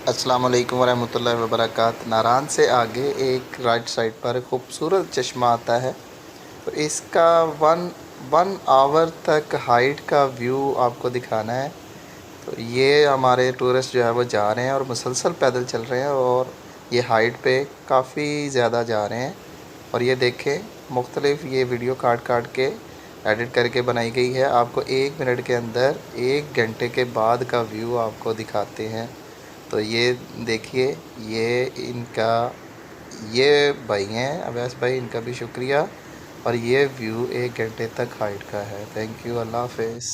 अस्सलाम वालेकुम वरहमतुल्लाहि वबरकात। नारान से आगे एक राइट साइड पर खूबसूरत चश्मा आता है। तो इसका वन वन आवर तक हाइट का व्यू आपको दिखाना है। तो ये हमारे टूरिस्ट जो है वो जा रहे हैं और मुसलसल पैदल चल रहे हैं और ये हाइट पे काफ़ी ज़्यादा जा रहे हैं। और ये देखें, मुख्तलिफ़ ये वीडियो काट काट के एडिट करके बनाई गई है। आपको 1 मिनट के अंदर 1 घंटे के बाद का व्यू आपको दिखाते हैं। तो ये देखिए, ये इनका ये भाई हैं अवैस भाई, इनका भी शुक्रिया। और ये व्यू 1 घंटे तक हाइट का है। थैंक यू, अल्लाह हाफ़िज़।